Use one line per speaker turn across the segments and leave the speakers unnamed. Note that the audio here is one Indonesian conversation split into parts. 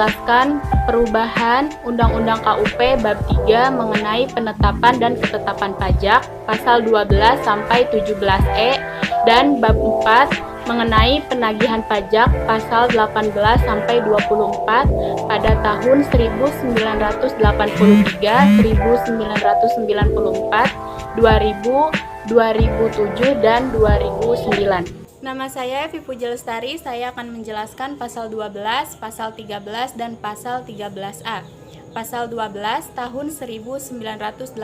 menjelaskan perubahan Undang-Undang KUP Bab 3 mengenai penetapan dan ketetapan pajak pasal 12 sampai 17E dan Bab 4 mengenai penagihan pajak pasal 18 sampai 24 pada tahun 1983, 1994, 2000, 2007, dan 2009. Nama saya Evi Puji Lestari, saya akan menjelaskan pasal 12, pasal 13, dan pasal 13A. Pasal 12 tahun 1983,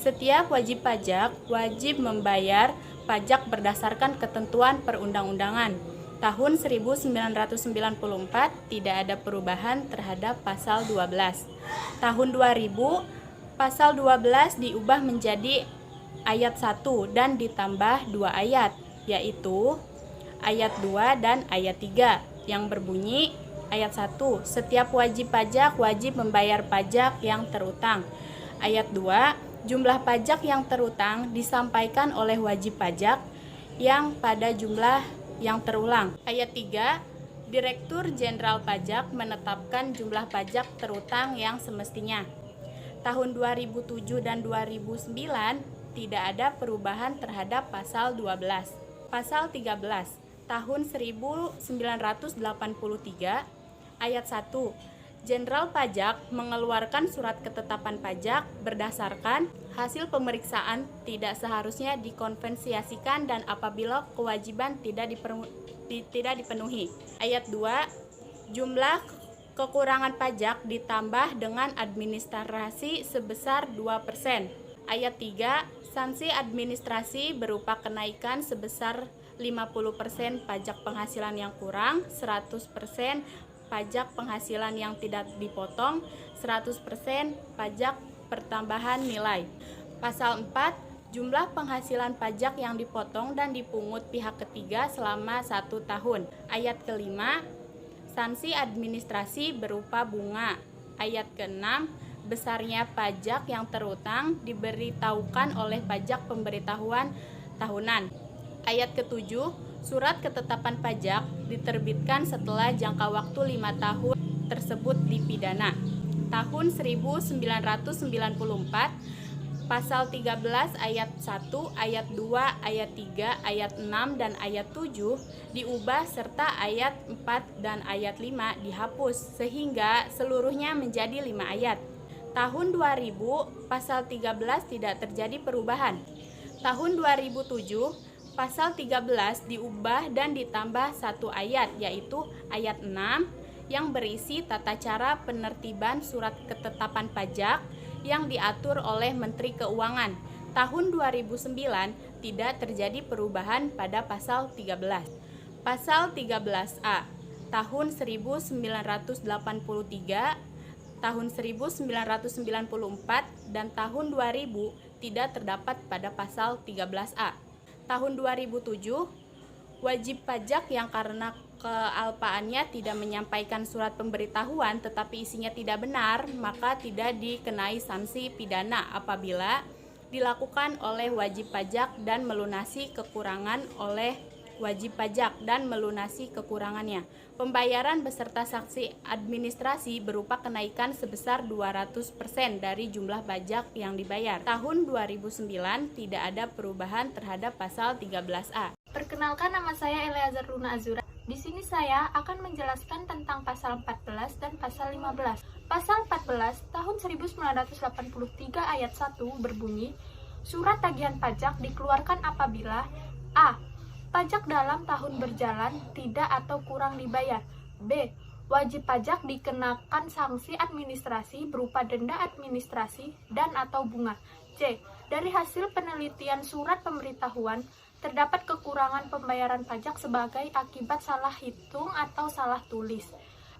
setiap wajib pajak wajib membayar pajak berdasarkan ketentuan perundang-undangan. Tahun 1994 tidak ada perubahan terhadap pasal 12. Tahun 2000, pasal 12 diubah menjadi ayat 1 dan ditambah 2 ayat, yaitu ayat 2 dan ayat 3 yang berbunyi ayat 1, setiap wajib pajak wajib membayar pajak yang terutang. Ayat 2, jumlah pajak yang terutang disampaikan oleh wajib pajak yang pada jumlah yang terulang. Ayat 3, Direktur Jenderal Pajak menetapkan jumlah pajak terutang yang semestinya. Tahun 2007 dan 2009 tidak ada perubahan terhadap pasal 12. Pasal 13 tahun 1983 ayat 1, Jenderal Pajak mengeluarkan surat ketetapan pajak berdasarkan hasil pemeriksaan tidak seharusnya dikonvensiasikan dan apabila kewajiban tidak dipenuhi. Ayat 2, jumlah kekurangan pajak ditambah dengan administrasi sebesar 2%. Ayat 3, sanksi administrasi berupa kenaikan sebesar 50% pajak penghasilan yang kurang, 100% pajak penghasilan yang tidak dipotong, 100% pajak pertambahan nilai. Pasal 4, jumlah penghasilan pajak yang dipotong dan dipungut pihak ketiga selama 1 tahun. Ayat kelima, sanksi administrasi berupa bunga. Ayat keenam, besarnya pajak yang terutang diberitahukan oleh pajak pemberitahuan tahunan. Ayat ketujuh, surat ketetapan pajak diterbitkan setelah jangka waktu 5 tahun tersebut dipidana. Tahun 1994, pasal 13 ayat 1, ayat 2, ayat 3, ayat 6, dan ayat 7 diubah serta ayat 4 dan ayat 5 dihapus sehingga seluruhnya menjadi 5 ayat. Tahun 2000, pasal 13 tidak terjadi perubahan. Tahun 2007, pasal 13 diubah dan ditambah 1 ayat, yaitu ayat 6 yang berisi tata cara penertiban surat ketetapan pajak yang diatur oleh Menteri Keuangan. Tahun 2009 tidak terjadi perubahan pada pasal 13. Pasal 13A tahun 1983, tahun 1994, dan tahun 2000 tidak terdapat pada pasal 13A. Tahun 2007, wajib pajak yang karena kealpaannya tidak menyampaikan surat pemberitahuan tetapi isinya tidak benar, maka tidak dikenai sanksi pidana apabila dilakukan oleh wajib pajak dan melunasi kekurangan oleh wajib pajak dan melunasi kekurangannya. Pembayaran beserta sanksi administrasi berupa kenaikan sebesar 200% dari jumlah pajak yang dibayar. Tahun 2009 tidak ada perubahan terhadap pasal 13A.
Perkenalkan, nama saya Eleazar Luna Azura. Di sini saya akan menjelaskan tentang pasal 14 dan pasal 15. Pasal 14 tahun 1983 ayat 1 berbunyi, surat tagihan pajak dikeluarkan apabila A. Pajak dalam tahun berjalan tidak atau kurang dibayar. B. Wajib pajak dikenakan sanksi administrasi berupa denda administrasi dan atau bunga. C. Dari hasil penelitian surat pemberitahuan terdapat kekurangan pembayaran pajak sebagai akibat salah hitung atau salah tulis.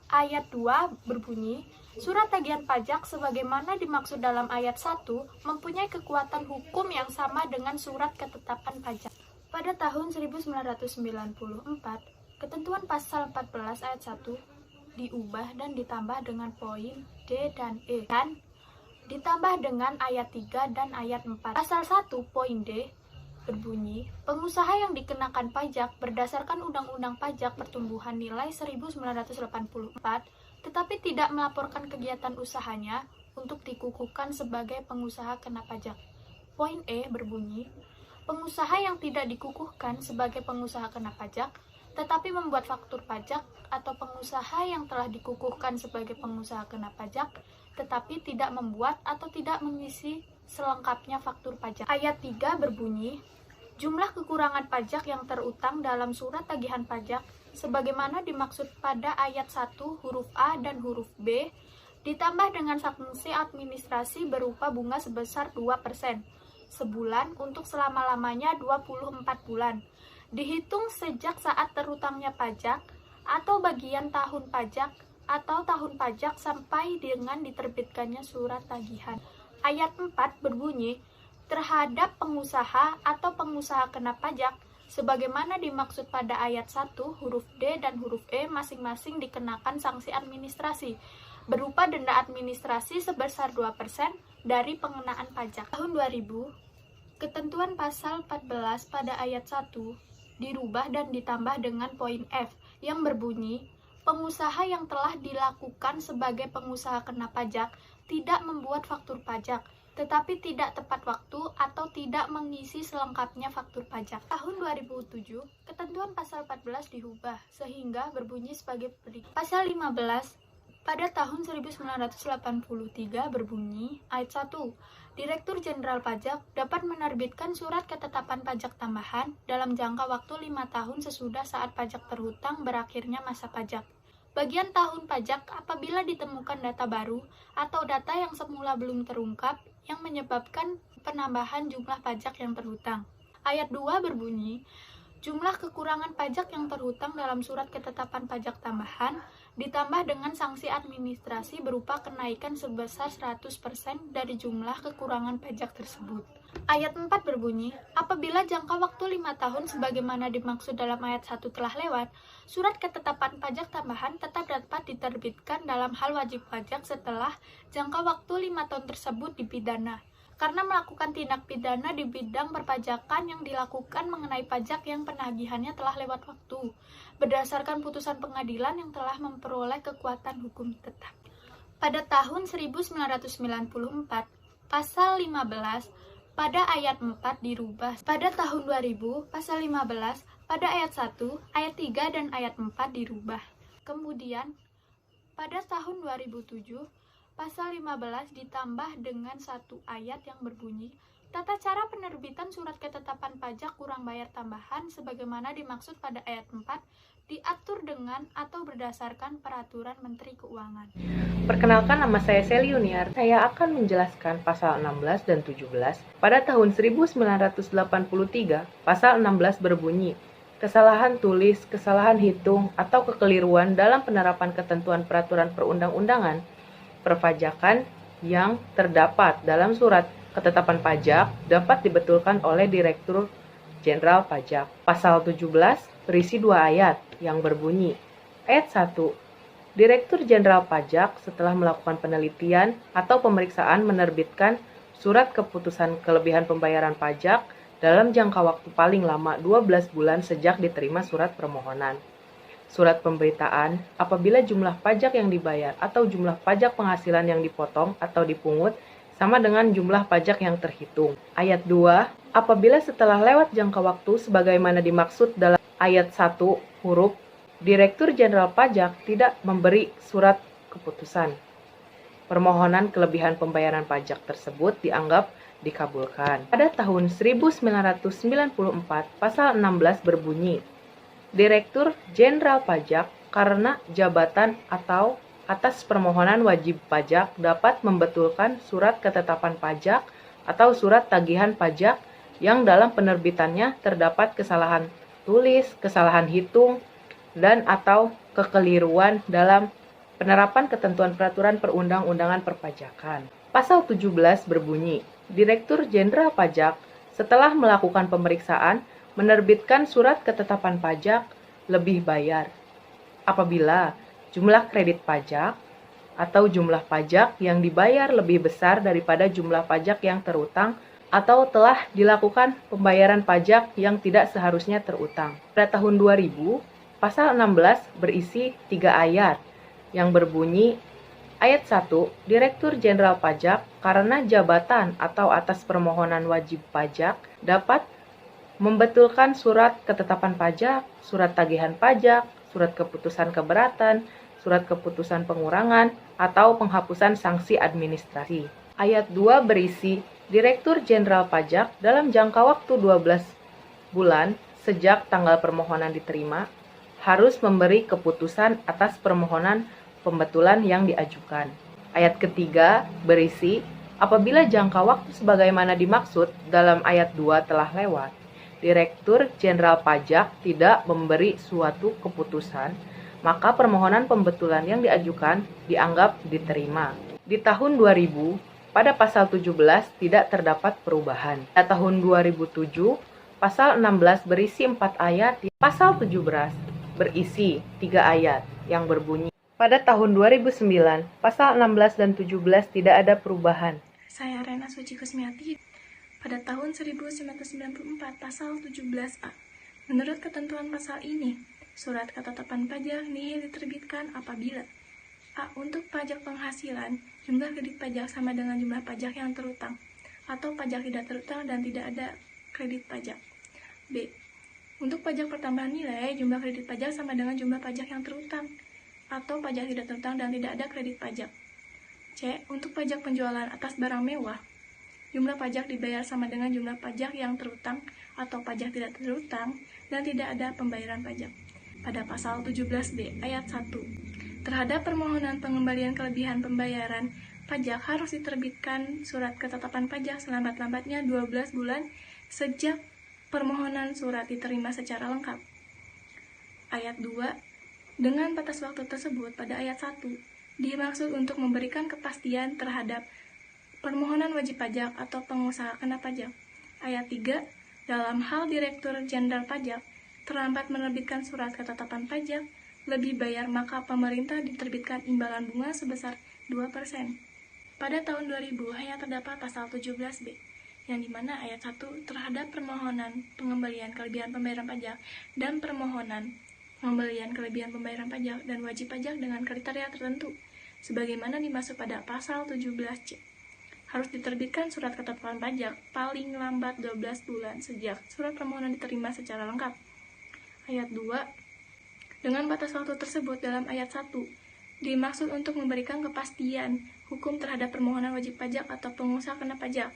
Ayat 2 berbunyi, surat tagihan pajak sebagaimana dimaksud dalam ayat 1 mempunyai kekuatan hukum yang sama dengan surat ketetapan pajak. Pada tahun 1994, ketentuan pasal 14 ayat 1 diubah dan ditambah dengan poin D dan E dan ditambah dengan ayat 3 dan ayat 4. Pasal 1 poin D berbunyi, pengusaha yang dikenakan pajak berdasarkan Undang-Undang Pajak Pertumbuhan Nilai 1984, tetapi tidak melaporkan kegiatan usahanya untuk dikukuhkan sebagai pengusaha kena pajak. Poin E berbunyi, pengusaha yang tidak dikukuhkan sebagai pengusaha kena pajak, tetapi membuat faktur pajak, atau pengusaha yang telah dikukuhkan sebagai pengusaha kena pajak, tetapi tidak membuat atau tidak mengisi selengkapnya faktur pajak. Ayat 3 berbunyi, jumlah kekurangan pajak yang terutang dalam surat tagihan pajak sebagaimana dimaksud pada ayat 1 huruf A dan huruf B ditambah dengan sanksi administrasi berupa bunga sebesar 2% sebulan untuk selama-lamanya 24 bulan, dihitung sejak saat terutangnya pajak atau bagian tahun pajak atau tahun pajak sampai dengan diterbitkannya surat tagihan. Ayat 4 berbunyi, terhadap pengusaha atau pengusaha kena pajak, sebagaimana dimaksud pada ayat 1 huruf D dan huruf E masing-masing dikenakan sanksi administrasi, berupa denda administrasi sebesar 2% dari pengenaan pajak. Tahun 2000, ketentuan pasal 14 pada ayat 1 dirubah dan ditambah dengan poin F yang berbunyi, pengusaha yang telah dilakukan sebagai pengusaha kena pajak tidak membuat faktur pajak, tetapi tidak tepat waktu atau tidak mengisi selengkapnya faktur pajak. Tahun 2007, ketentuan pasal 14 diubah sehingga berbunyi sebagai berikut. Pasal 15 pada tahun 1983 berbunyi, ayat 1, Direktur Jenderal Pajak dapat menerbitkan surat ketetapan pajak tambahan dalam jangka waktu 5 tahun sesudah saat pajak terhutang berakhirnya masa pajak. Bagian tahun pajak apabila ditemukan data baru atau data yang semula belum terungkap yang menyebabkan penambahan jumlah pajak yang terhutang. Ayat 2 berbunyi, jumlah kekurangan pajak yang terhutang dalam surat ketetapan pajak tambahan ditambah dengan sanksi administrasi berupa kenaikan sebesar 100% dari jumlah kekurangan pajak tersebut. Ayat 4 berbunyi, apabila jangka waktu 5 tahun sebagaimana dimaksud dalam ayat 1 telah lewat, surat ketetapan pajak tambahan tetap dapat diterbitkan dalam hal wajib pajak setelah jangka waktu 5 tahun tersebut dipidana, karena melakukan tindak pidana di bidang perpajakan yang dilakukan mengenai pajak yang penagihannya telah lewat waktu, berdasarkan putusan pengadilan yang telah memperoleh kekuatan hukum tetap. Pada tahun 1994, pasal 15 pada ayat 4 dirubah. Pada tahun 2000, pasal 15 pada ayat 1, ayat 3 dan ayat 4 dirubah. Kemudian, pada tahun 2007, pasal 15 ditambah dengan satu ayat yang berbunyi, tata cara penerbitan surat ketetapan pajak kurang bayar tambahan sebagaimana dimaksud pada ayat 4 diatur dengan atau berdasarkan peraturan Menteri Keuangan.
Perkenalkan, nama saya Sally Yuniar. Saya akan menjelaskan pasal 16 dan 17. Pada tahun 1983, pasal 16 berbunyi, kesalahan tulis, kesalahan hitung, atau kekeliruan dalam penerapan ketentuan peraturan perundang-undangan perpajakan yang terdapat dalam surat ketetapan pajak dapat dibetulkan oleh Direktur Jenderal Pajak. Pasal 17 berisi 2 ayat yang berbunyi, ayat 1, Direktur Jenderal Pajak setelah melakukan penelitian atau pemeriksaan menerbitkan surat keputusan kelebihan pembayaran pajak dalam jangka waktu paling lama 12 bulan sejak diterima surat permohonan. Surat pemberitaan apabila jumlah pajak yang dibayar atau jumlah pajak penghasilan yang dipotong atau dipungut sama dengan jumlah pajak yang terhitung. Ayat 2, apabila setelah lewat jangka waktu sebagaimana dimaksud dalam ayat 1 huruf, Direktur Jenderal Pajak tidak memberi surat keputusan, permohonan kelebihan pembayaran pajak tersebut dianggap dikabulkan. Pada tahun 1994, pasal 16 berbunyi, Direktur Jenderal Pajak karena jabatan atau atas permohonan wajib pajak dapat membetulkan surat ketetapan pajak atau surat tagihan pajak yang dalam penerbitannya terdapat kesalahan tulis, kesalahan hitung, dan atau kekeliruan dalam penerapan ketentuan peraturan perundang-undangan perpajakan. Pasal 17 berbunyi, Direktur Jenderal Pajak setelah melakukan pemeriksaan menerbitkan surat ketetapan pajak lebih bayar apabila jumlah kredit pajak atau jumlah pajak yang dibayar lebih besar daripada jumlah pajak yang terutang atau telah dilakukan pembayaran pajak yang tidak seharusnya terutang. Pada tahun 2000, pasal 16 berisi 3 ayat yang berbunyi, ayat 1, Direktur Jenderal Pajak karena jabatan atau atas permohonan wajib pajak dapat membetulkan surat ketetapan pajak, surat tagihan pajak, surat keputusan keberatan, surat keputusan pengurangan, atau penghapusan sanksi administrasi. Ayat 2 berisi, Direktur Jenderal Pajak dalam jangka waktu 12 bulan sejak tanggal permohonan diterima, harus memberi keputusan atas permohonan pembetulan yang diajukan. Ayat ketiga berisi, apabila jangka waktu sebagaimana dimaksud dalam ayat 2 telah lewat, Direktur Jenderal Pajak tidak memberi suatu keputusan, maka permohonan pembetulan yang diajukan dianggap diterima. Di tahun 2000, pada pasal 17 tidak terdapat perubahan. Pada tahun 2007, pasal 16 berisi 4 ayat, pasal 17 berisi 3 ayat yang berbunyi, pada tahun 2009, pasal 16 dan 17 tidak ada perubahan.
Saya Rena Suci Kusmiati. Pada tahun 1994, pasal 17A. Menurut ketentuan pasal ini, surat ketetapan pajak nihil diterbitkan apabila A. Untuk pajak penghasilan, jumlah kredit pajak sama dengan jumlah pajak yang terutang, atau pajak tidak terutang dan tidak ada kredit pajak. B. Untuk pajak pertambahan nilai, jumlah kredit pajak sama dengan jumlah pajak yang terutang, atau pajak tidak terutang dan tidak ada kredit pajak. C. Untuk pajak penjualan atas barang mewah, jumlah pajak dibayar sama dengan jumlah pajak yang terutang atau pajak tidak terutang dan tidak ada pembayaran pajak. Pada pasal 17B ayat 1, terhadap permohonan pengembalian kelebihan pembayaran pajak harus diterbitkan surat ketetapan pajak selambat-lambatnya 12 bulan sejak permohonan surat diterima secara lengkap. Ayat 2, dengan batas waktu tersebut pada ayat 1, dimaksud untuk memberikan kepastian terhadap permohonan wajib pajak atau pengusaha kena pajak. Ayat 3, dalam hal Direktur Jenderal Pajak terlambat menerbitkan surat ketetapan pajak lebih bayar, maka pemerintah diterbitkan imbalan bunga sebesar 2%. Pada tahun 2000 hanya terdapat pasal 17B, yang dimana ayat 1 terhadap permohonan pengembalian kelebihan pembayaran pajak dan permohonan pengembalian kelebihan pembayaran pajak dan wajib pajak dengan kriteria tertentu, sebagaimana dimaksud pada pasal 17C. Harus diterbitkan surat ketetapan pajak paling lambat 12 bulan sejak surat permohonan diterima secara lengkap. Ayat 2, dengan batas waktu tersebut dalam ayat 1, dimaksud untuk memberikan kepastian hukum terhadap permohonan wajib pajak atau pengusaha kena pajak.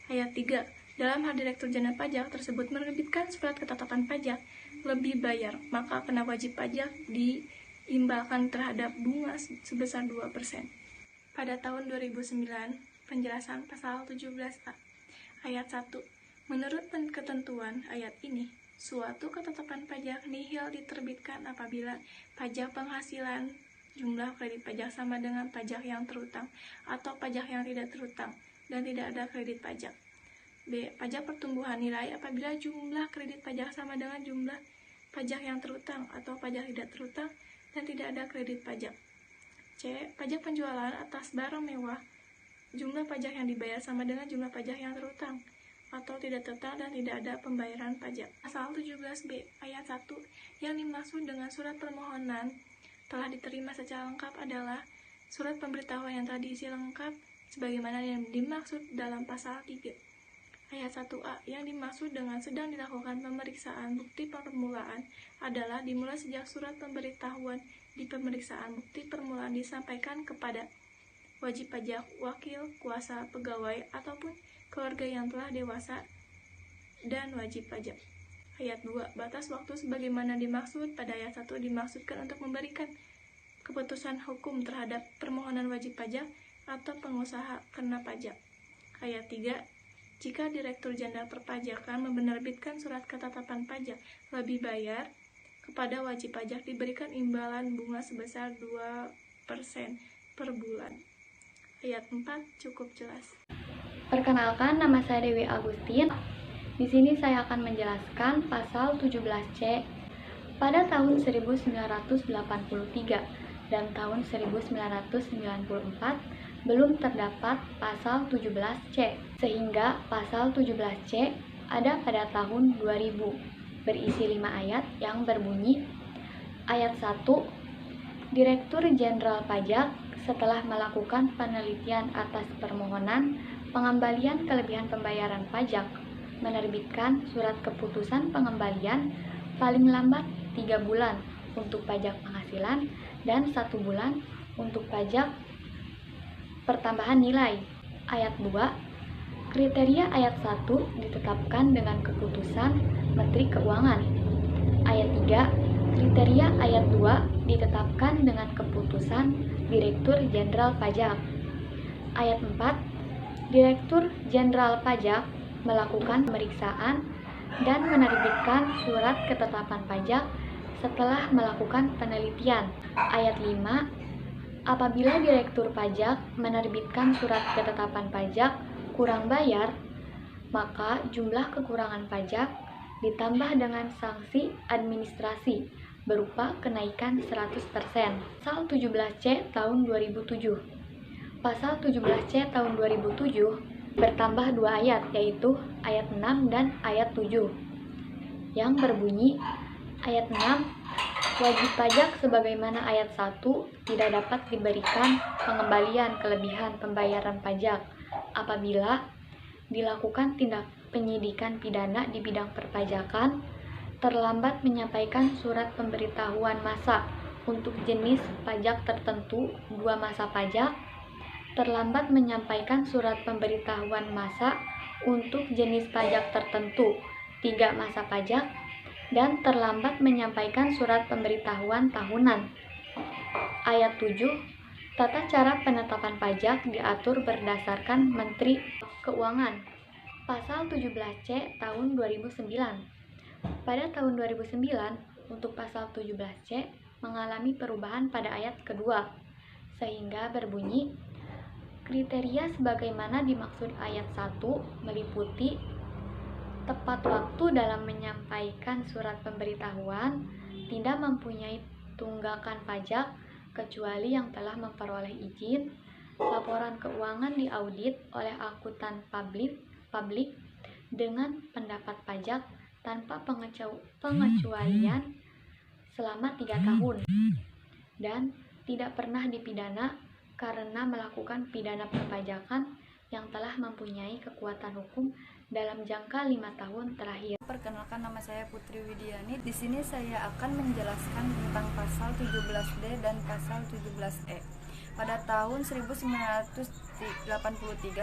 Ayat 3, dalam hal Direktur Jenderal Pajak tersebut menerbitkan surat ketetapan pajak lebih bayar, maka kena wajib pajak diimbalkan terhadap bunga sebesar 2%. Pada tahun 2009, penjelasan pasal 17A ayat 1, menurut ketentuan ayat ini, suatu ketetapan pajak nihil diterbitkan apabila pajak penghasilan, jumlah kredit pajak sama dengan pajak yang terutang atau pajak yang tidak terutang dan tidak ada kredit pajak. B. Pajak pertumbuhan nilai apabila jumlah kredit pajak sama dengan jumlah pajak yang terutang atau pajak tidak terutang dan tidak ada kredit pajak. C. Pajak penjualan atas barang mewah, jumlah pajak yang dibayar sama dengan jumlah pajak yang terutang atau tidak terutang dan tidak ada pembayaran pajak. Pasal 17B ayat 1 yang dimaksud dengan surat permohonan telah diterima secara lengkap adalah surat pemberitahuan yang telah diisi lengkap sebagaimana yang dimaksud dalam pasal 3. Ayat 1A yang dimaksud dengan sedang dilakukan pemeriksaan bukti permulaan adalah dimulai sejak surat pemberitahuan di pemeriksaan bukti permulaan disampaikan kepada wajib pajak, wakil, kuasa, pegawai, ataupun keluarga yang telah dewasa dan wajib pajak. Ayat 2, batas waktu sebagaimana dimaksud pada ayat 1 dimaksudkan untuk memberikan keputusan hukum terhadap permohonan wajib pajak atau pengusaha kena pajak. Ayat 3, jika Direktur Jenderal Perpajakan menerbitkan surat ketetapan pajak lebih bayar, kepada wajib pajak diberikan imbalan bunga sebesar 2% per bulan. Ayat 4 cukup jelas.
Perkenalkan, nama saya Dewi Agustin. Di sini saya akan menjelaskan pasal 17C pada tahun 1983 dan tahun 1994 belum terdapat pasal 17C, sehingga pasal 17C ada pada tahun 2000, berisi 5 ayat yang berbunyi, ayat 1, Direktur Jenderal Pajak setelah melakukan penelitian atas permohonan pengembalian kelebihan pembayaran pajak, menerbitkan surat keputusan pengembalian paling lambat 3 bulan untuk pajak penghasilan dan 1 bulan untuk pajak pertambahan nilai. Ayat 2, kriteria ayat 1 ditetapkan dengan keputusan Menteri Keuangan. Ayat 3, kriteria ayat 2 ditetapkan dengan keputusan Direktur Jenderal Pajak. Ayat 4, Direktur Jenderal Pajak melakukan pemeriksaan dan menerbitkan surat ketetapan pajak setelah melakukan penelitian. Ayat 5, apabila Direktur Pajak menerbitkan surat ketetapan pajak kurang bayar, maka jumlah kekurangan pajak ditambah dengan sanksi administrasi berupa kenaikan 100%. Pasal 17C tahun 2007. Pasal 17C tahun 2007 bertambah 2 ayat, yaitu ayat 6 dan ayat 7, yang berbunyi, ayat 6, wajib pajak sebagaimana ayat 1 tidak dapat diberikan pengembalian kelebihan pembayaran pajak apabila dilakukan tindak penyidikan pidana di bidang perpajakan, terlambat menyampaikan surat pemberitahuan masa untuk jenis pajak tertentu 2 masa pajak, terlambat menyampaikan surat pemberitahuan masa untuk jenis pajak tertentu 3 masa pajak, dan terlambat menyampaikan surat pemberitahuan tahunan. Ayat 7, tata cara penetapan pajak diatur berdasarkan Menteri Keuangan. Pasal 17C tahun 2009. Pada tahun 2009, untuk pasal 17C mengalami perubahan pada ayat kedua, sehingga berbunyi, kriteria sebagaimana dimaksud ayat 1 meliputi tepat waktu dalam menyampaikan surat pemberitahuan, tidak mempunyai tunggakan pajak kecuali yang telah memperoleh izin, laporan keuangan diaudit oleh akuntan publik dengan pendapat pajak tanpa pengecualian selama 3 tahun, dan tidak pernah dipidana karena melakukan pidana perpajakan yang telah mempunyai kekuatan hukum dalam jangka 5 tahun terakhir.
Perkenalkan, nama saya Putri Widiani. Di sini saya akan menjelaskan tentang pasal 17D dan pasal 17E. Pada tahun 1983,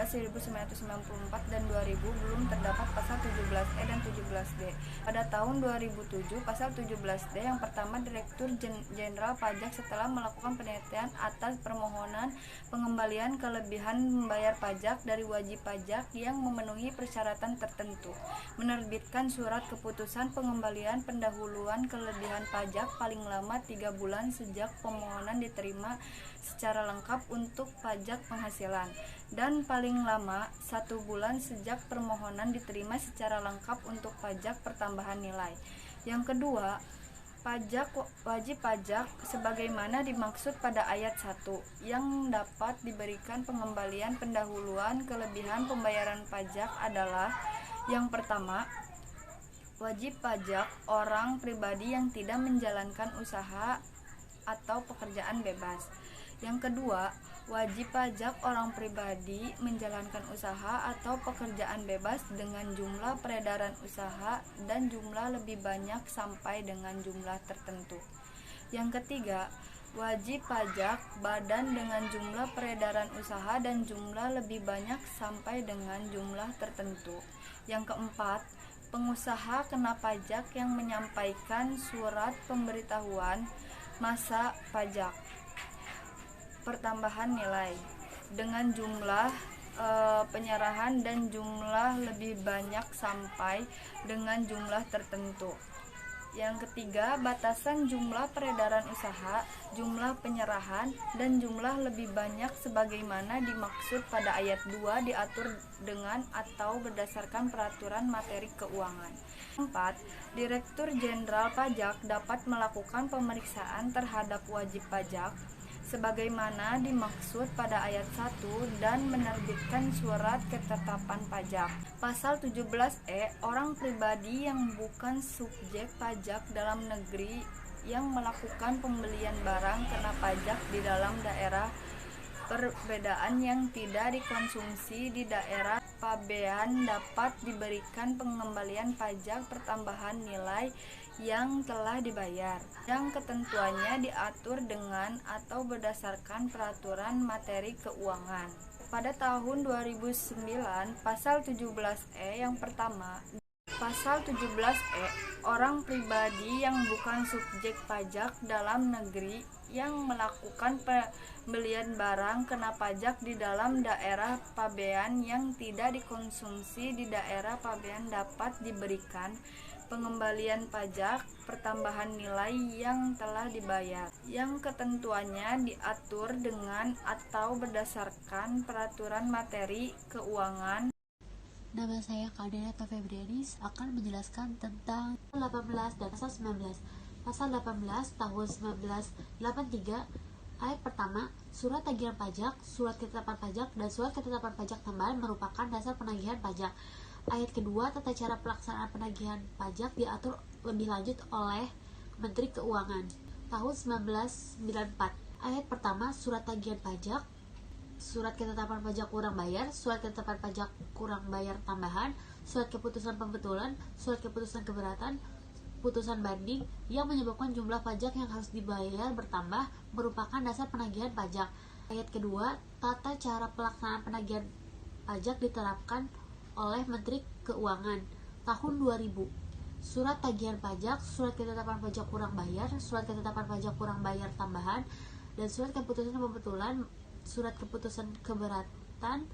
1994, dan 2000 belum terdapat pasal 17E dan 17D. Pada tahun 2007, pasal 17D yang pertama, Direktur Jenderal Pajak setelah melakukan penelitian atas permohonan pengembalian kelebihan membayar pajak dari wajib pajak yang memenuhi persyaratan tertentu, menerbitkan surat keputusan pengembalian pendahuluan kelebihan pajak paling lama 3 bulan sejak permohonan diterima secara lengkap untuk pajak penghasilan, dan paling lama 1 bulan sejak permohonan diterima secara lengkap untuk pajak pertambahan nilai. Yang kedua, wajib pajak sebagaimana dimaksud pada ayat 1 yang dapat diberikan pengembalian pendahuluan kelebihan pembayaran pajak adalah: yang pertama, wajib pajak orang pribadi yang tidak menjalankan usaha atau pekerjaan bebas. Yang kedua, wajib pajak orang pribadi menjalankan usaha atau pekerjaan bebas dengan jumlah peredaran usaha dan jumlah lebih banyak sampai dengan jumlah tertentu. Yang ketiga, wajib pajak badan dengan jumlah peredaran usaha dan jumlah lebih banyak sampai dengan jumlah tertentu. Yang keempat, pengusaha kena pajak yang menyampaikan surat pemberitahuan masa pajak pertambahan nilai dengan jumlah penyerahan dan jumlah lebih banyak sampai dengan jumlah tertentu. Yang ketiga, batasan jumlah peredaran usaha, jumlah penyerahan, dan jumlah lebih banyak sebagaimana dimaksud pada ayat 2 diatur dengan atau berdasarkan peraturan materi keuangan. 4. Direktur Jenderal Pajak dapat melakukan pemeriksaan terhadap wajib pajak
sebagaimana dimaksud pada ayat 1 dan menerbitkan surat ketetapan pajak. Pasal 17E, orang pribadi yang bukan subjek pajak dalam negeri yang melakukan pembelian barang kena pajak di dalam daerah perbedaan yang tidak dikonsumsi di daerah pabean dapat diberikan pengembalian pajak pertambahan nilai yang telah dibayar, yang ketentuannya diatur dengan atau berdasarkan peraturan materi keuangan. Pada tahun 2009, pasal 17E yang pertama, pasal 17E, orang pribadi yang bukan subjek pajak dalam negeri yang melakukan pembelian barang kena pajak di dalam daerah pabean yang tidak dikonsumsi di daerah pabean dapat diberikan pengembalian pajak pertambahan nilai yang telah dibayar, yang ketentuannya diatur dengan atau berdasarkan peraturan materi keuangan.
Nama saya Kadena Febrianis akan menjelaskan tentang 18 dan pasal 19. Pasal 18 tahun 1983 ayat pertama, surat tagihan pajak, surat ketetapan pajak, dan surat ketetapan pajak tambahan merupakan dasar penagihan pajak. Ayat kedua, tata cara pelaksanaan penagihan pajak diatur lebih lanjut oleh Menteri Keuangan. Tahun 1994. Ayat pertama, surat tagihan pajak, surat ketetapan pajak kurang bayar, surat ketetapan pajak kurang bayar tambahan, surat keputusan pembetulan, surat keputusan keberatan, putusan banding yang menyebabkan jumlah pajak yang harus dibayar bertambah merupakan dasar penagihan pajak. Ayat kedua, tata cara pelaksanaan penagihan pajak diterapkan oleh Menteri Keuangan. Tahun 2000, surat tagihan pajak, surat ketetapan pajak kurang bayar, surat ketetapan pajak kurang bayar tambahan, dan surat keputusan pembetulan, surat keputusan keberatan,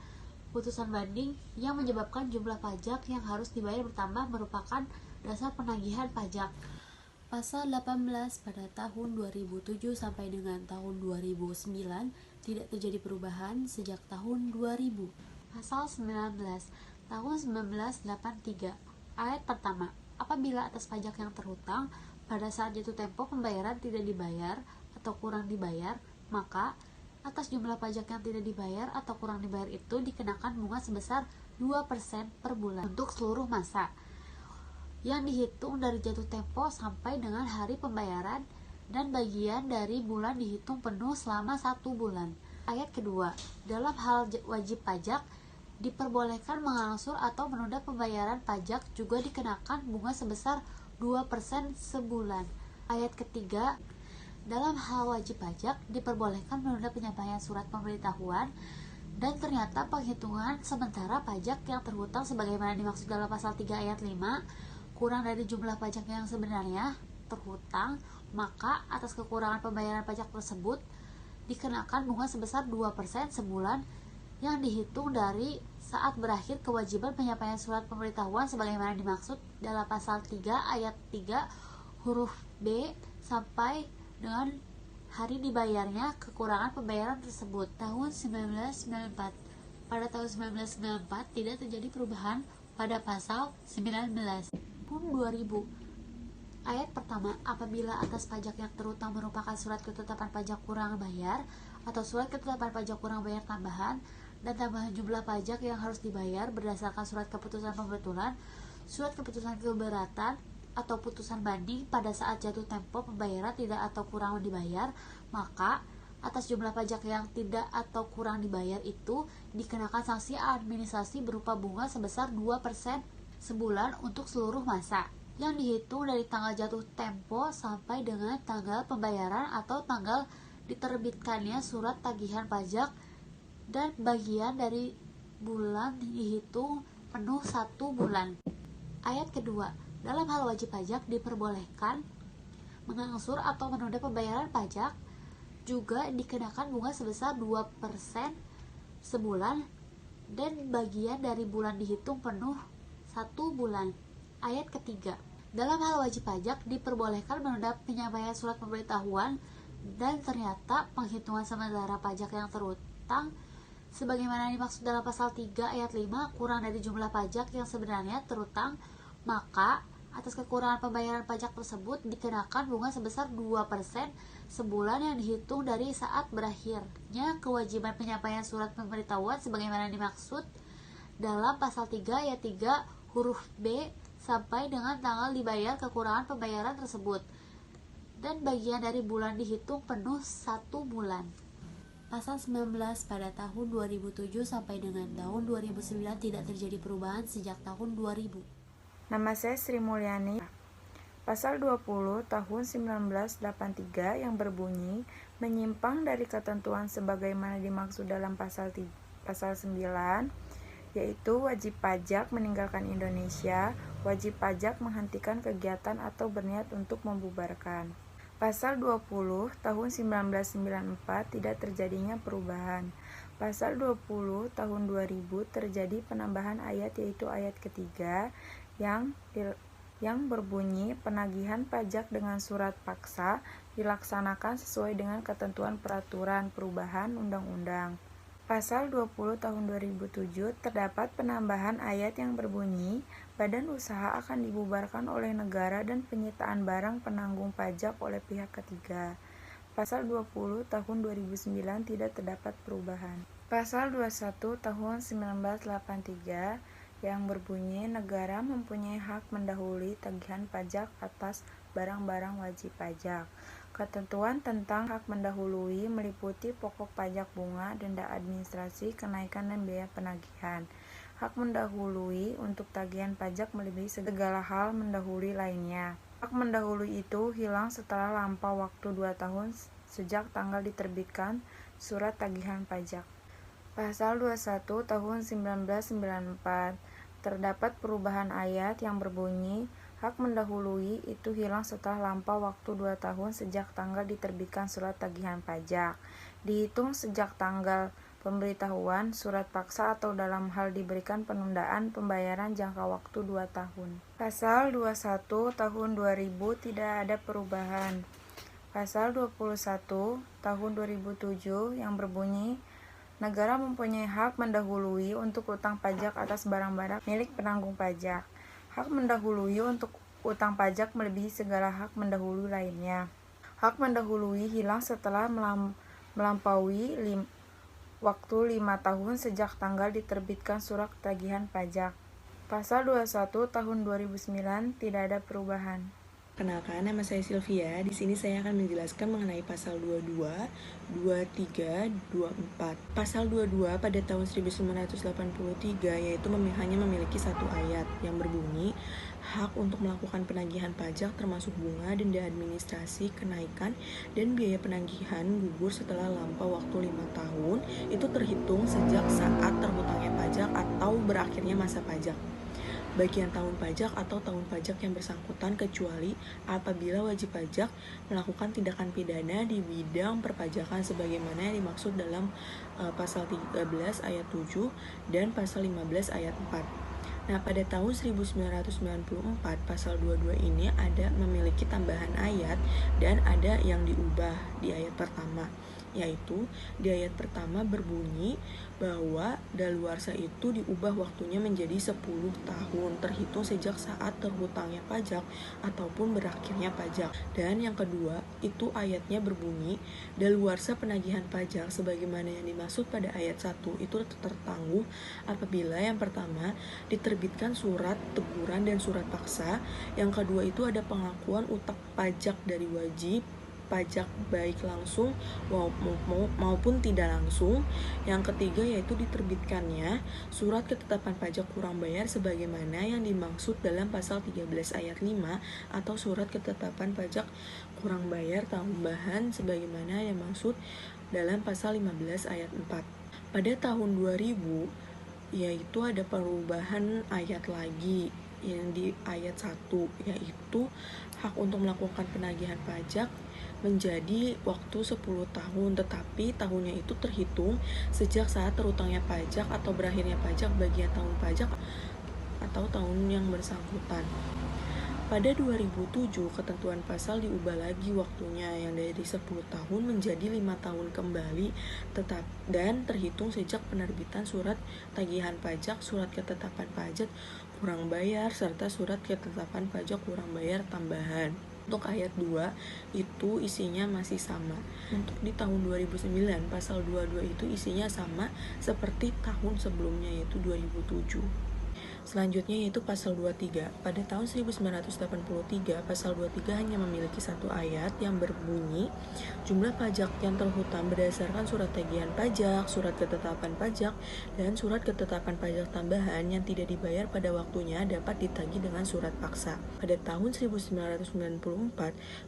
putusan banding yang menyebabkan jumlah pajak yang harus dibayar bertambah merupakan dasar penagihan pajak. Pasal 18 pada tahun 2007 sampai dengan tahun 2009 tidak terjadi perubahan sejak tahun 2000. Pasal 19 tahun 1983 ayat pertama, apabila atas pajak yang terhutang pada saat jatuh tempo pembayaran tidak dibayar atau kurang dibayar, maka atas jumlah pajak yang tidak dibayar atau kurang dibayar itu dikenakan bunga sebesar 2% per bulan untuk seluruh masa yang dihitung dari jatuh tempo sampai dengan hari pembayaran, dan bagian dari bulan dihitung penuh selama 1 bulan. Ayat kedua, dalam hal wajib pajak diperbolehkan mengangsur atau menunda pembayaran pajak juga dikenakan bunga sebesar 2% sebulan. Ayat ketiga, dalam hal wajib pajak diperbolehkan menunda penyampaian surat pemberitahuan dan ternyata penghitungan sementara pajak yang terhutang sebagaimana dimaksud dalam pasal 3 ayat 5 kurang dari jumlah pajak yang sebenarnya terhutang, maka atas kekurangan pembayaran pajak tersebut dikenakan bunga sebesar 2% sebulan yang dihitung dari saat berakhir kewajiban penyampaian surat pemberitahuan sebagaimana dimaksud dalam pasal 3 ayat 3 huruf B sampai dengan hari dibayarnya kekurangan pembayaran tersebut. Tahun 1994. Pada tahun 1994 tidak terjadi perubahan pada pasal 19. Tahun 2000. Ayat pertama, apabila atas pajak yang terhutang merupakan surat ketetapan pajak kurang bayar atau surat ketetapan pajak kurang bayar tambahan dan tambahan jumlah pajak yang harus dibayar berdasarkan surat keputusan pembetulan, surat keputusan keberatan atau putusan banding pada saat jatuh tempo pembayaran tidak atau kurang dibayar, maka atas jumlah pajak yang tidak atau kurang dibayar itu dikenakan sanksi administrasi berupa bunga sebesar 2% sebulan untuk seluruh masa yang dihitung dari tanggal jatuh tempo sampai dengan tanggal pembayaran atau tanggal diterbitkannya surat tagihan pajak, dan bagian dari bulan dihitung penuh 1 bulan. Ayat kedua, dalam hal wajib pajak diperbolehkan mengangsur atau menunda pembayaran pajak juga dikenakan bunga sebesar 2% sebulan dan bagian dari bulan dihitung penuh 1 bulan. Ayat ketiga, dalam hal wajib pajak diperbolehkan menunda penyampaian surat pemberitahuan dan ternyata penghitungan sementara pajak yang terhutang sebagaimana dimaksud dalam pasal 3 ayat 5 kurang dari jumlah pajak yang sebenarnya terhutang, maka Atas kekurangan pembayaran pajak tersebut dikenakan bunga sebesar 2% sebulan yang dihitung dari saat berakhirnya kewajiban penyampaian surat pemberitahuan sebagaimana dimaksud dalam pasal 3 ayat 3 huruf B sampai dengan tanggal dibayar kekurangan pembayaran tersebut, dan bagian dari bulan dihitung penuh 1 bulan.
Pasal 19 pada tahun 2007 sampai dengan tahun 2009 tidak terjadi perubahan sejak tahun 2000.
Nama saya Sri Mulyani. Pasal 20 tahun 1983 yang berbunyi menyimpang dari ketentuan sebagaimana dimaksud dalam pasal 9, yaitu wajib pajak meninggalkan Indonesia, wajib pajak menghentikan kegiatan atau berniat untuk membubarkan. Pasal 20 tahun 1994 tidak terjadinya perubahan. Pasal 20 tahun 2000 terjadi penambahan ayat, yaitu ayat ketiga yang berbunyi penagihan pajak dengan surat paksa dilaksanakan sesuai dengan ketentuan peraturan perubahan undang-undang. Pasal 20 tahun 2007 terdapat penambahan ayat yang berbunyi badan usaha akan dibubarkan oleh negara dan penyitaan barang penanggung pajak oleh pihak ketiga. Pasal 20 tahun 2009 tidak terdapat perubahan. Pasal 21 tahun 1983 yang berbunyi negara mempunyai hak mendahului tagihan pajak atas barang-barang wajib pajak. Ketentuan tentang hak mendahului meliputi pokok pajak, bunga, denda administrasi, kenaikan, dan biaya penagihan. Hak mendahului untuk tagihan pajak melebihi segala hal mendahului lainnya. Hak mendahului itu hilang setelah lampau waktu 2 tahun sejak tanggal diterbitkan surat tagihan pajak. Pasal 21 tahun 1994 terdapat perubahan ayat yang berbunyi hak mendahului itu hilang setelah lampau waktu 2 tahun sejak tanggal diterbitkan surat tagihan pajak, dihitung sejak tanggal pemberitahuan surat paksa atau dalam hal diberikan penundaan pembayaran jangka waktu 2 tahun. Pasal 21 tahun 2000 tidak ada perubahan. Pasal 21 tahun 2007 yang berbunyi negara mempunyai hak mendahului untuk utang pajak atas barang-barang milik penanggung pajak. Hak mendahului untuk utang pajak melebihi segala hak mendahului lainnya. Hak mendahului hilang setelah melampaui waktu 5 tahun sejak tanggal diterbitkan surat tagihan pajak. Pasal 21 tahun 2009 tidak ada perubahan.
Kenalkan, nama saya Sylvia. Di sini saya akan menjelaskan mengenai pasal 22, 23, 24. Pasal 22 pada tahun 1983 yaitu hanya memiliki 1 ayat yang berbunyi hak untuk melakukan penagihan pajak termasuk bunga, denda administrasi, kenaikan, dan biaya penagihan gugur setelah lampau waktu 5 tahun itu terhitung sejak saat terhutangnya pajak atau berakhirnya masa pajak. Bagian tahun pajak atau tahun pajak yang bersangkutan kecuali apabila wajib pajak melakukan tindakan pidana di bidang perpajakan sebagaimana yang dimaksud dalam pasal 13 ayat 7 dan pasal 15 ayat 4. Nah, pada tahun 1994 pasal 22 ini ada memiliki tambahan ayat dan ada yang diubah di ayat pertama, yaitu di ayat pertama berbunyi bahwa daluarsa itu diubah waktunya menjadi 10 tahun terhitung sejak saat terhutangnya pajak ataupun berakhirnya pajak. Dan yang kedua itu ayatnya berbunyi daluarsa penagihan pajak sebagaimana yang dimaksud pada ayat 1 itu tertangguh apabila yang pertama diterbitkan surat teguran dan surat paksa, yang kedua itu ada pengakuan utang pajak dari wajib pajak baik langsung maupun tidak langsung. Yang ketiga yaitu diterbitkannya surat ketetapan pajak kurang bayar sebagaimana yang dimaksud dalam pasal 13 ayat 5 atau surat ketetapan pajak kurang bayar tambahan sebagaimana yang dimaksud dalam pasal 15 ayat 4. Pada tahun 2000 yaitu ada perubahan ayat lagi yang di ayat 1 yaitu hak untuk melakukan penagihan pajak menjadi waktu 10 tahun, tetapi tahunnya itu terhitung sejak saat terhutangnya pajak atau berakhirnya pajak bagian tahun pajak atau tahun yang bersangkutan. Pada 2007, ketentuan pasal diubah lagi waktunya yang dari 10 tahun menjadi 5 tahun kembali dan terhitung sejak penerbitan surat tagihan pajak, surat ketetapan pajak kurang bayar, serta surat ketetapan pajak kurang bayar tambahan. Untuk ayat 2 itu isinya masih sama. Untuk di tahun 2009, pasal 22 itu isinya sama seperti tahun sebelumnya yaitu 2007. Selanjutnya yaitu pasal 23. Pada tahun 1983, pasal 23 hanya memiliki satu ayat yang berbunyi jumlah pajak yang terhutang berdasarkan surat tagihan pajak, surat ketetapan pajak, dan surat ketetapan pajak tambahan yang tidak dibayar pada waktunya dapat ditagih dengan surat paksa. Pada tahun 1994,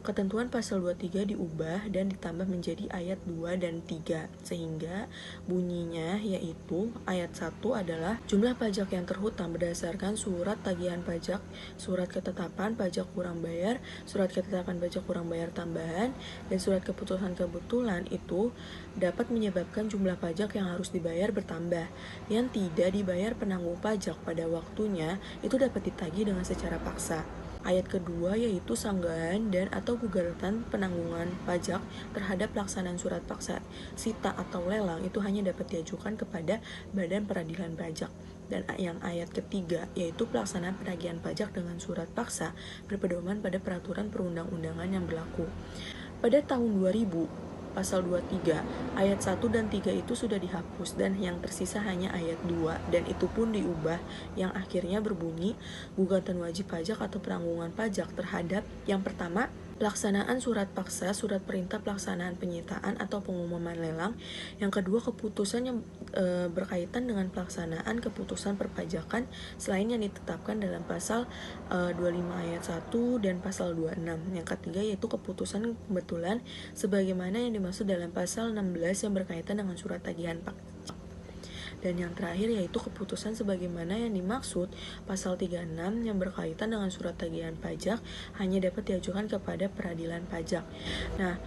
ketentuan pasal 23 diubah dan ditambah menjadi ayat 2 dan 3, sehingga bunyinya yaitu ayat 1 adalah jumlah pajak yang terhutang berdasarkan surat tagihan pajak, surat ketetapan pajak kurang bayar, surat ketetapan pajak kurang bayar tambahan, dan surat keputusan kebetulan itu dapat menyebabkan jumlah pajak yang harus dibayar bertambah. Yang tidak dibayar penanggung pajak pada waktunya itu dapat ditagih dengan secara paksa. Ayat kedua yaitu sanggahan dan atau gugatan penanggungan pajak terhadap pelaksanaan surat paksa, sita atau lelang itu hanya dapat diajukan kepada Badan Peradilan Pajak. Dan yang ayat ketiga yaitu pelaksanaan penagihan pajak dengan surat paksa berpedoman pada peraturan perundang-undangan yang berlaku. Pada tahun 2000, pasal 23, ayat 1 dan 3 itu sudah dihapus dan yang tersisa hanya ayat 2 dan itu pun diubah yang akhirnya berbunyi gugatan wajib pajak atau penanggungan pajak terhadap yang pertama pelaksanaan surat paksa, surat perintah pelaksanaan penyitaan atau pengumuman lelang. Yang kedua, keputusan yang berkaitan dengan pelaksanaan keputusan perpajakan selain yang ditetapkan dalam pasal 25 ayat 1 dan pasal 26. Yang ketiga yaitu keputusan kebetulan sebagaimana yang dimaksud dalam pasal 16 yang berkaitan dengan surat tagihan pajak. Dan yang terakhir yaitu keputusan sebagaimana yang dimaksud pasal 36 yang berkaitan dengan surat tagihan pajak hanya dapat diajukan kepada peradilan pajak. Nah,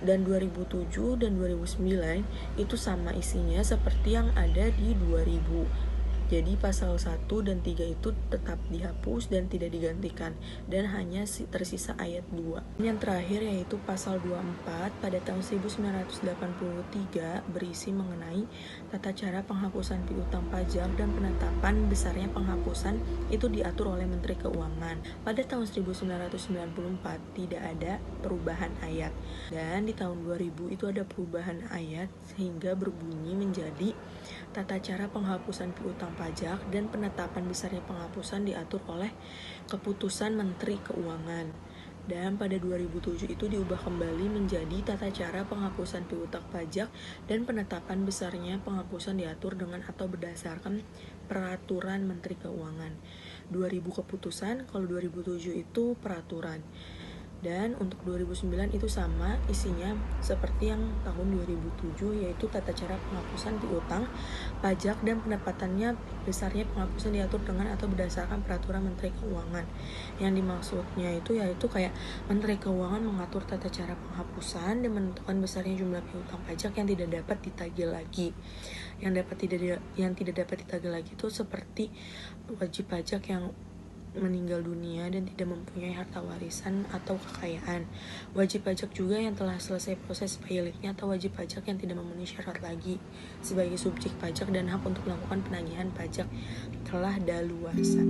dan 2007 dan 2009 itu sama isinya seperti yang ada di 2000. Jadi pasal 1 dan 3 itu tetap dihapus dan tidak digantikan dan hanya tersisa ayat 2. Yang terakhir yaitu pasal 24 pada tahun 1983 berisi mengenai tata cara penghapusan piutang pajak dan penetapan besarnya penghapusan itu diatur oleh Menteri Keuangan. Pada tahun 1994 tidak ada perubahan ayat dan di tahun 2000 itu ada perubahan ayat sehingga berbunyi menjadi tata cara penghapusan piutang pajak dan penetapan besarnya penghapusan diatur oleh keputusan Menteri Keuangan. Dan pada 2007 itu diubah kembali menjadi tata cara penghapusan piutang pajak dan penetapan besarnya penghapusan diatur dengan atau berdasarkan peraturan Menteri Keuangan. 2000 keputusan, kalau 2007 itu peraturan. Dan untuk 2009 itu sama isinya seperti yang tahun 2007 yaitu tata cara penghapusan piutang pajak dan penepatannya besarnya penghapusan diatur dengan atau berdasarkan peraturan Menteri Keuangan. Yang dimaksudnya itu yaitu kayak Menteri Keuangan mengatur tata cara penghapusan dan menentukan besarnya jumlah piutang pajak yang tidak dapat ditagih lagi. Yang tidak dapat ditagih lagi itu seperti wajib pajak yang meninggal dunia dan tidak mempunyai harta warisan atau kekayaan. Wajib pajak juga yang telah selesai proses pilotnya atau wajib pajak yang tidak memenuhi syarat lagi sebagai subjek pajak dan hak untuk melakukan penagihan pajak telah daluarsa.